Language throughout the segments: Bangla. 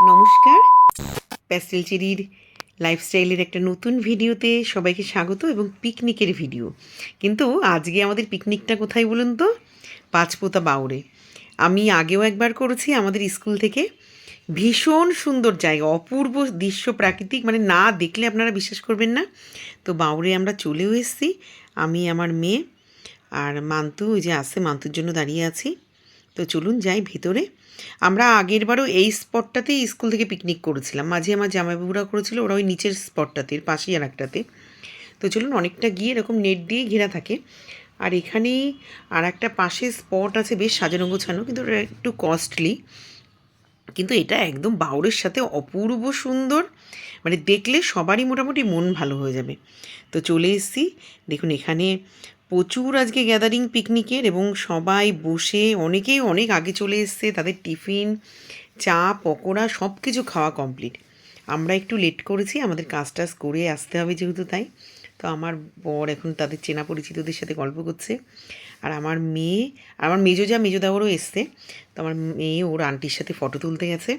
নমস্কার, প্যাস্টেল চেরির লাইফস্টাইলের একটা নতুন ভিডিওতে সবাইকে স্বাগত এবং পিকনিকের ভিডিও। কিন্তু আজকে আমাদের পিকনিকটা কোথায় বলুন তো? পাঁচপোতা বাউড়ে। আমি আগেও একবার করেছি আমাদের স্কুল থেকে। ভীষণ সুন্দর জায়গা, অপূর্ব দৃশ্য, প্রাকৃতিক, মানে না দেখলে আপনারা বিশ্বাস করবেন না। তো বাউড়ে আমরা চলেও এসেছি, আমি, আমার মেয়ে আর মান্তু, ওই যে আসছে, মান্তুর জন্য দাঁড়িয়ে আছি। তো চলুন যাই ভিতরে। আমরা আগেরবারও এই স্পটটাতেই স্কুল থেকে পিকনিক করেছিলাম, মাঝে আমার জামাইবাবুরা করেছিল, ওরা ওই নিচের স্পটটাতে, পাশেই আর একটাতে। তো চলুন, অনেকটা গিয়ে এরকম নেট দিয়ে ঘেরা থাকে। আর এখানেই আর একটা পাশে স্পট আছে, বেশ সাজানো গোছানো, কিন্তু ওটা একটু কস্টলি। কিন্তু এটা একদম বাউরের সাথে অপূর্ব সুন্দর, মানে দেখলে সবারই মোটামুটি মন ভালো হয়ে যাবে। তো চলে এসেছি, দেখুন এখানে প্রচুর আজকে গ্যাদারিং পিকনিকের, এবং সবাই বসে, অনেকেই অনেক আগে চলে এসছে, তাদের টিফিন, চা, পকোড়া সব কিছু খাওয়া কমপ্লিট। আমরা একটু লেট করেছি, আমাদের কাজ টাজ করে আসতে হবে যেহেতু, তাই। তো আমার বর এখন তাদের চেনা পরিচিতদের সাথে গল্প করছে। আর আমার মেয়ে, আর আমার মেজোদাওয়ারও এসছে। তো আমার মেয়ে ওর আন্টির সাথে ফটো তুলতে গেছে।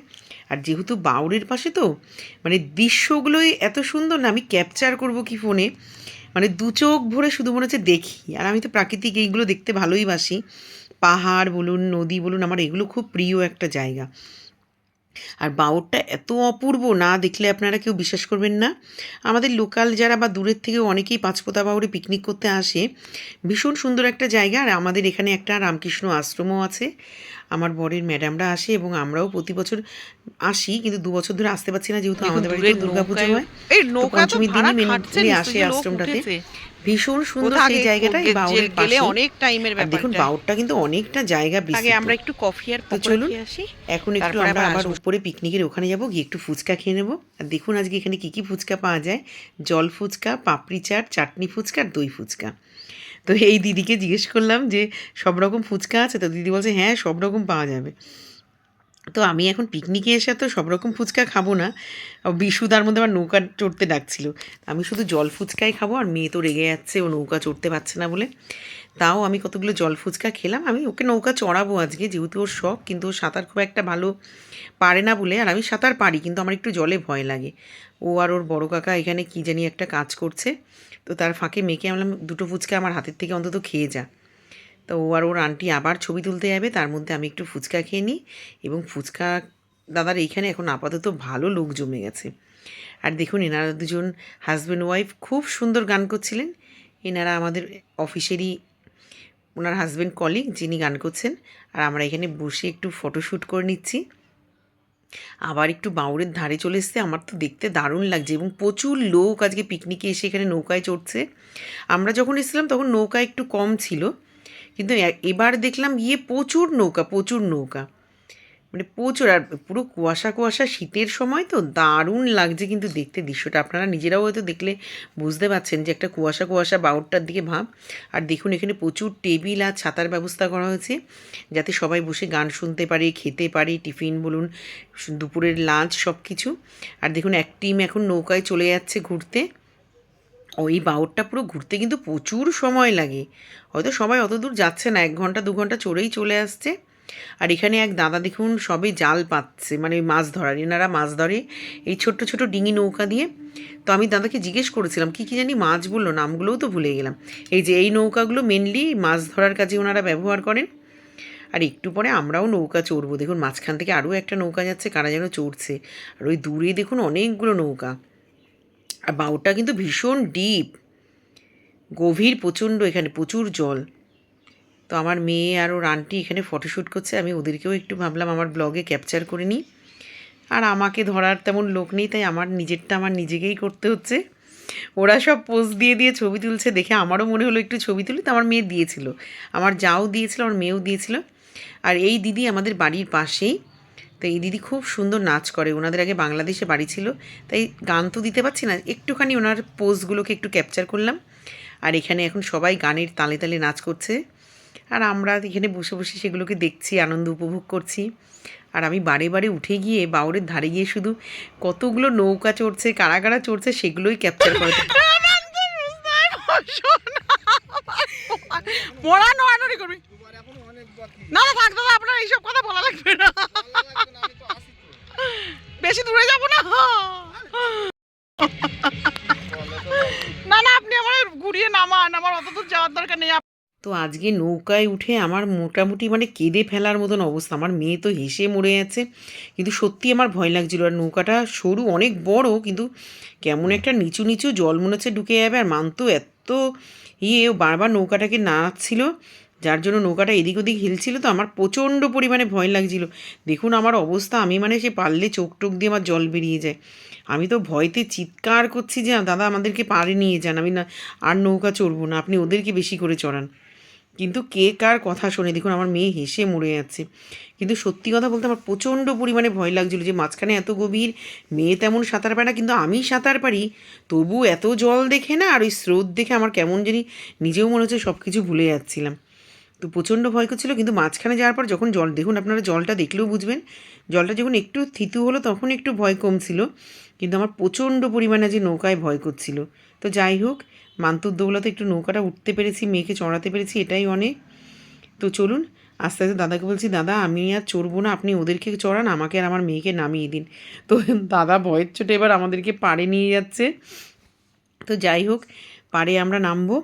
আর যেহেতু বাউরের পাশে, তো মানে দৃশ্যগুলোই এত সুন্দর না, আমি ক্যাপচার করব কি ফোনে, মানে দু চোখ ভরে শুধু মনে হচ্ছে দেখি। আর আমি তো প্রাকৃতিক এইগুলো দেখতে ভালোই বাসি, পাহাড় বলুন, নদী বলুন, আমার এগুলো খুব প্রিয় একটা জায়গা। আর বাউরটা এত অপূর্ব, না দেখলে আপনারা কেউ বিশ্বাস করবেন না। আমাদের লোকাল যারা বা দূরের থেকেও অনেকেই পাঁচপোতা বাউরে পিকনিক করতে আসে। ভীষণ সুন্দর একটা জায়গা। আর আমাদের এখানে একটা রামকৃষ্ণ আশ্রমও আছে। আমার বরের ম্যাডামরা আসে এবং আমরাও প্রতি বছর আসি, কিন্তু 2 বছর ধরে আসতে পারছি না, যেহেতু আমাদের বাড়িতে দুর্গাপুজো হয়। তো পঞ্চমীর দিনই মেনলি আসে আশ্রমটাতে। ভীষণ সুন্দর সেই জায়গাটা, এই বাউরের পাশে। অনেক টাইমের আর দেখুন ব্যাপারটা। বাউরটা কিন্তু অনেকটা জায়গা আগে বিস্তৃত। আমরা একটু কফি আর তো পকোড়া চলুন, খেয়ে আসি, এখন একটু তারপরে আমরা আবার আসবো। উপরে পিকনিকের ওখানে যাব, গিয়ে একটু ফুচকা খেয়ে নেবো। আর দেখুন আজকে এখানে কী কী ফুচকা পাওয়া যায়: জল ফুচকা, পাপড়ি চাট, চাটনি ফুচকা আর দই ফুচকা। তো এই দিদিকে জিজ্ঞেস করলাম যে সব রকম ফুচকা আছে? তো দিদি বলছে হ্যাঁ, সব রকম পাওয়া যাবে। তো আমি এখন পিকনিকে এসে তো সব রকম ফুচকা খাবো না। বিশু তার মধ্যে আবার নৌকা চড়তে ডাকছিল। আমি শুধু জল ফুচকাই খাবো, আর মেয়ে তো রেগে যাচ্ছে, ও নৌকা চড়তে পারছে না বলে। তাও আমি কতগুলো জল ফুচকা খেলাম। আমি ওকে নৌকা চড়াবো আজকে, যেহেতু ওর শখ, কিন্তু ও সাঁতার খুব একটা ভালো পারে না বলে। আর আমি সাঁতার পারি, কিন্তু আমার একটু জলে ভয় লাগে। ও আর ওর বড় কাকা এখানে কী জানি একটা কাজ করছে। তো তার ফাঁকে মেয়েকে আমি বললাম, দুটো ফুচকা আমার হাতের থেকে অন্তত খেয়ে যা। তো ও আর ওর আন্টি আবার ছবি তুলতে যাবে, তার মধ্যে আমি একটু ফুচকা খেয়ে নিই। এবং ফুচকা দাদার এইখানে এখন আপাতত ভালো লোক জমে গেছে। আর দেখুন, এনারা দুজন হাজব্যান্ড ওয়াইফ খুব সুন্দর গান করছিলেন। এনারা আমাদের অফিসেরই, ওনার হাজব্যান্ড কলিগ, যিনি গান করছেন। আর আমরা এখানে বসে একটু ফটোশ্যুট করে নিচ্ছি। আবার একটু বাউরের ধারে চলে এসছে, আমার তো দেখতে দারুণ লাগছে। এবং প্রচুর লোক আজকে পিকনিকে এসে এখানে নৌকায় চড়ছে। আমরা যখন এসেছিলাম তখন নৌকা একটু কম ছিল, কিন্তু এবার দেখলাম গিয়ে প্রচুর নৌকা, প্রচুর নৌকা, মানে প্রচুর। আর পুরো কুয়াশা কুয়াশা, শীতের সময় তো দারুণ লাগছে কিন্তু দেখতে দৃশ্যটা। আপনারা নিজেরাও হয়তো দেখলে বুঝতে পারছেন যে একটা কুয়াশা কুয়াশা বাউরটার দিকে ভাব। আর দেখুন এখানে প্রচুর টেবিল আর ছাতার ব্যবস্থা করা হয়েছে, যাতে সবাই বসে গান শুনতে পারে, খেতে পারে, টিফিন বলুন, দুপুরের লাঞ্চ, সব কিছু। আর দেখুন এক টিম এখন নৌকায় চলে যাচ্ছে ঘুরতে। ওই বাউরটা পুরো ঘুরতে কিন্তু প্রচুর সময় লাগে। হয়তো সবাই অত দূর যাচ্ছে না, 1 ঘন্টা 2 ঘন্টা চড়েই চলে আসছে। আর এখানে এক দাদা দেখুন সবে জাল পাতছে, মানে মাছ ধরার, এনারা মাছ ধরে এই ছোট্ট ছোট ডিঙি নৌকা দিয়ে। তো আমি দাদাকে জিজ্ঞেস করেছিলাম কী কী জানি মাছ বললো, নামগুলোও তো ভুলে গেলাম। এই যে এই নৌকাগুলো মেনলি মাছ ধরার কাজে ওনারা ব্যবহার করেন। আর একটু পরে আমরাও নৌকা চড়বো। দেখুন মাঝখান থেকে আরও একটা নৌকা যাচ্ছে, কারা যেন চড়ছে। আর ওই দূরে দেখুন অনেকগুলো নৌকা। আর বাউটা কিন্তু ভীষণ ডিপ, গভীর প্রচণ্ড, এখানে প্রচুর জল। তো আমার মেয়ে আর ওর আন্টি এখানে ফটোশ্যুট করছে, আমি ওদেরকেও একটু ভাবলাম আমার ব্লগে ক্যাপচার করে নিই। আর আমাকে ধরার তেমন লোক নেই, তাই আমার নিজেরটা আমার নিজেকেই করতে হচ্ছে। ওরা সব পোজ দিয়ে দিয়ে ছবি তুলছে, দেখে আমারও মনে হলো একটু ছবি তুলি। তো আমার মেয়ে দিয়েছিল, আমার যাও দিয়েছিল, আমার মেয়েও দিয়েছিল। আর এই দিদি আমাদের বাড়ির পাশেই। তো এই দিদি খুব সুন্দর নাচ করে, ওনাদের আগে বাংলাদেশে বাড়ি ছিল, তাই গান তো দিতে পারছি না, একটুখানি ওনার পোজগুলোকে একটু ক্যাপচার করলাম। আর এখানে এখন সবাই গানের তালে তালে নাচ করছে, আর আমরা এখানে বসে বসে সেগুলোকে দেখছি, আনন্দ উপভোগ করছি। আর আমি বারে বারে উঠে গিয়ে বাউরের ধারে গিয়ে শুধু কতগুলো নৌকা চড়ছে, কারা কারা চড়ছে, সেগুলোই ক্যাপচার করে। না না থাক দাদা, আপনার এইসব কথা বলা লাগবে না। বেশি দূরে যাবো না। না না, আপনি আমার ঘুরিয়ে নামান, আমার অত দূর যাওয়ার দরকার নেই। তো আজকে নৌকায় উঠে আমার মোটামুটি মানে কেঁদে ফেলার মতন অবস্থা। আমার মেয়ে তো হেসে মরে যাচ্ছে, কিন্তু সত্যি আমার ভয় লাগছিল। আর নৌকাটা সরু, অনেক বড়, কিন্তু কেমন একটা নিচু নিচু, জল মনে হচ্ছে ঢুকে যাবে। আর মানতো এত ও বারবার নৌকাটাকে নাড়াচ্ছিল, যার জন্য নৌকাটা এদিক ওদিক হিলছিল। তো আমার প্রচণ্ড পরিমাণে ভয় লাগছিল। দেখুন আমার অবস্থা, আমি মানে সে পারলে চোখ টোক দিয়ে আমার জল বেরিয়ে যায়। আমি তো ভয়তে চিৎকার করছি যে দাদা আমাদেরকে পাড়ে নিয়ে যান, আমি না আর নৌকা চড়বো না, আপনি ওদেরকে বেশি করে চড়ান। কিন্তু কে কার কথা শোনে, দেখুন আমার মেয়ে হেসে মরে যাচ্ছে। কিন্তু সত্যি কথা বলতে আমার প্রচণ্ড পরিমাণে ভয় লাগছিলো যে মাঝখানে এত গভীর, মেয়ে তেমন সাঁতার পারে না কিন্তু আমি সাঁতার পারি, তবু এত জল দেখে না আর ওই স্রোত দেখে আমার কেমন জানি নিজেও মনে হচ্ছে সব কিছু ভুলে যাচ্ছিলাম। তো প্রচণ্ড ভয় করছিলো। কিন্তু মাঝখানে যাওয়ার পর যখন জল, দেখুন আপনারা জলটা দেখলেও বুঝবেন, জলটা যখন একটু থিতু হলো তখন একটু ভয় কমছিল, কিন্তু আমার প্রচণ্ড পরিমাণে যে নৌকায় ভয় করছিল। তো যাই হোক, মান্তুর দৌলতে একটু নৌকাটা উঠতে পেরেছি, মেয়েকে চড়াতে পেরেছি, এটাই অনেক। তো চলুন আস্তে আস্তে দাদাকে বলছি, দাদা আমি আর চড়বো না, আপনি ওদেরকে চড়ান, আমাকে আর আমার মেয়েকে নামিয়ে দিন। তো দাদা ভয়ের চোটে এবার আমাদেরকে পাড়ে নিয়ে যাচ্ছে। তো যাই হোক, পাড়ে আমরা নামবো,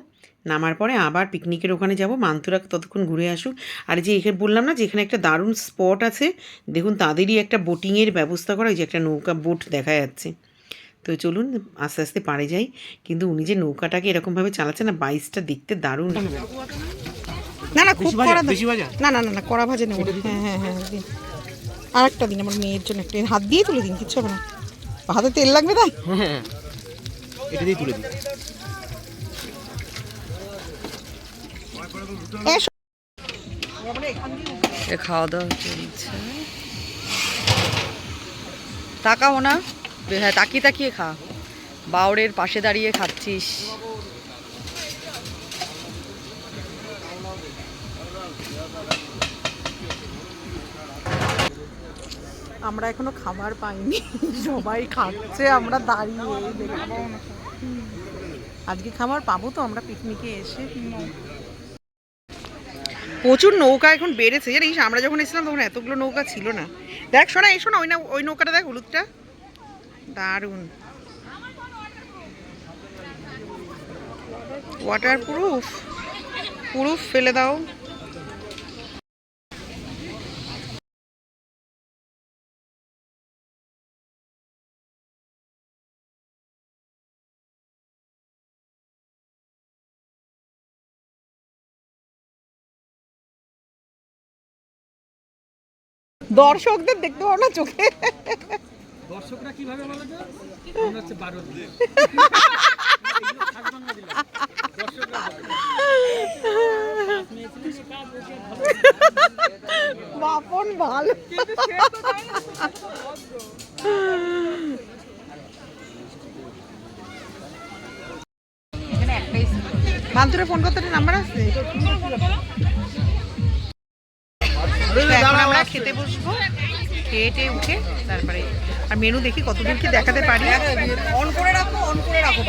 নামার পরে আবার পিকনিকের ওখানে যাব, মান্তুরা ততক্ষণ ঘুরে আসুক। আর যে এখানে বললাম না যে এখানে একটা দারুণ স্পট আছে, দেখুন তাদেরই একটা বোটিংয়ের ব্যবস্থা করা, ওই যে একটা নৌকা বোট দেখা যাচ্ছে। তো চলুন আস্তে আস্তে পাড়ে যাই। কিন্তু উনি যে নৌকাটাকে এরকমভাবে চালাচ্ছে না, বাইসটা দেখতে দারুণ। না না, খুব কড়া না না না না, কড়া ভাজে নেব। হ্যাঁ হ্যাঁ হ্যাঁ, দিন আর একটা দিন আমার মেয়ের জন্য একটা, হাত দিয়ে তুলে দিন, কিচ্ছু হবে না। হাতে তেল লাগবে তাই, হ্যাঁ এটা দিয়ে তুলে দিন। খাওয়া দাওয়া চলছে, তাকাও না, হ্যাঁ তাকিয়ে তাকিয়ে খা, বাউরের পাশে দাঁড়িয়ে খাচ্ছিস। আমরা এখনো খাবার পাইনি, সবাই খাচ্ছে, আমরা দাঁড়িয়ে। আজকে খাবার পাবো তো আমরা পিকনিকে এসে। প্রচুর নৌকা এখন বেড়েছে জানিস, আমরা যখন এসেছিলাম তখন এতগুলো নৌকা ছিল না। দেখ শোনা, এসো না, ওই নৌকাটা দেখ, হলুদটা দারুণ, ওয়াটার প্রুফ, প্রুফ ফেলে দাও। দর্শকদের দেখতে পাবো না চোখে, দর্শকরা কিভাবে বলে যে আমরা হচ্ছে 12 দিন বাপন ভালো। মান্তুরে ফোন করতে নাম্বার আছে। এখন আমরা খেতে বসবো, খেয়ে উঠে তারপরে আর মেনু দেখি কতদিন কি দেখাতে পারি। অন করে রাখো, অন করে রাখো।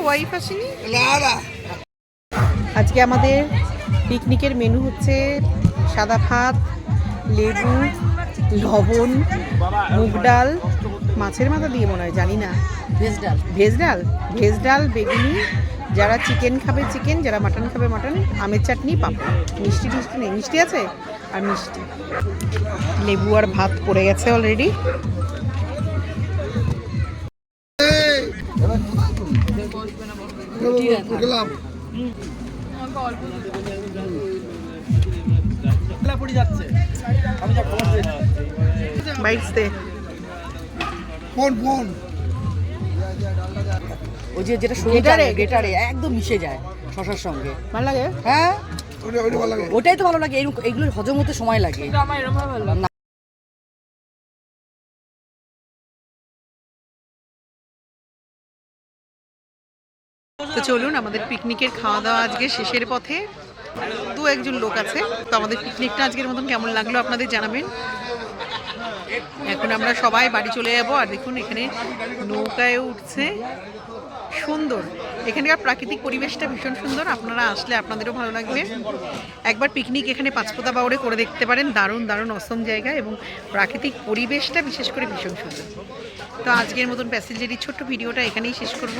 ওয়াইফ আসেনি। আজকে আমাদের পিকনিকের মেনু হচ্ছে সাদা ভাত, লেবু, লবণ, মুগ ডাল, মাছের মাথা দিয়ে মনে হয়, জানি না, ভেজ ডাল, বেগুনি, যারা চিকেন খাবে চিকেন, যারা মাটন খাবে মাটন, আমের চাটনি, পাপড়, মিষ্টি টিষ্টি নেই, মিষ্টি আছে আর মিষ্টি, লেবু আর ভাত পড়ে গেছে অলরেডি। ওই যে যেটা গেটারে একদম মিশে যায় শশার সঙ্গে, ভালো লাগে। হ্যাঁ ওটাই তো ভালো লাগে, এইগুলো হজম হতে সময় লাগে না। তো চলুন, আমাদের পিকনিকের খাওয়া দাওয়া আজকে শেষের পথে, দু একজন লোক আছে। তো আমাদের পিকনিকটা আজকের মতন কেমন লাগলো আপনাদের জানাবেন। এখন আমরা সবাই বাড়ি চলে যাবো। আর দেখুন এখানে নৌকায় উঠছে, সুন্দর এখানকার প্রাকৃতিক পরিবেশটা ভীষণ সুন্দর, আপনারা আসলে আপনাদেরও ভালো লাগবে। একবার পিকনিক এখানে পাঁচপোতা বাউরে করে দেখতে পারেন, দারুণ দারুণ অসম জায়গা এবং প্রাকৃতিক পরিবেশটা বিশেষ করে ভীষণ সুন্দর। তো আজকের মতন প্যাসেঞ্জারি ছোট্ট ভিডিওটা এখানেই শেষ করব।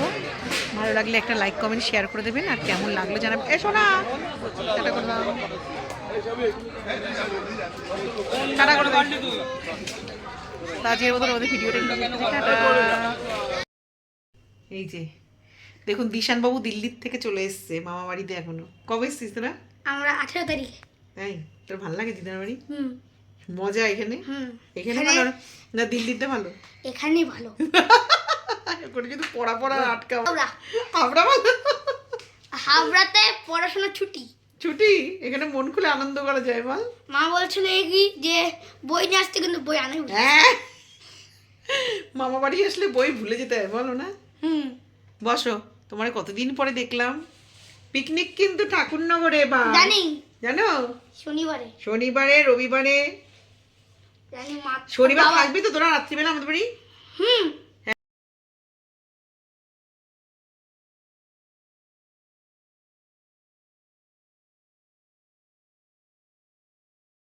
ভালো লাগলে একটা লাইক কমেন্ট শেয়ার করে দেবেন, আর কেমন লাগলো জানাবেন। এসো না, টাটা করে দাও, টাটা করে দাও। তো আজকের মতন আমাদের ভিডিওটা টাটা। এই যে দেখুন দিশানবাবু দিল্লির থেকে চলে এসছে মামা বাড়িতে। এখনো কবে এসছিস তোরা? আমরা 18 তারিখ। তাই তোর ভালো লাগে দিদার বাড়ি? হুম মজা এখানে? হুম এখানে ভালো না দিল্লিতে ভালো? এখানেই ভালো। করে কিন্তু পড়া পড়া আটকা হাওড়া আমরা ভালো হাওড়াতে পড়াশোনা ছুটি। ছুটি, এখানে মন খুলে আনন্দ করা যায় বল। মা বলছিল কি যে বই নিয়ে আসতে, কিন্তু বই আনে। হ্যাঁ, মামা বাড়ি আসলে বই ভুলে যেতে হয় বলো না? হুম বসো, তোমার কতদিন পরে দেখলাম। পিকনিক কিন্তু ঠাকুরনগরে বা জানি, জানো? শনিবারে শনিবারে রবিবারে। জানি মা শনিবার বাবা- থাকবি তো তোরা রাত্রিবেলা আমাদের বাড়ি? হুম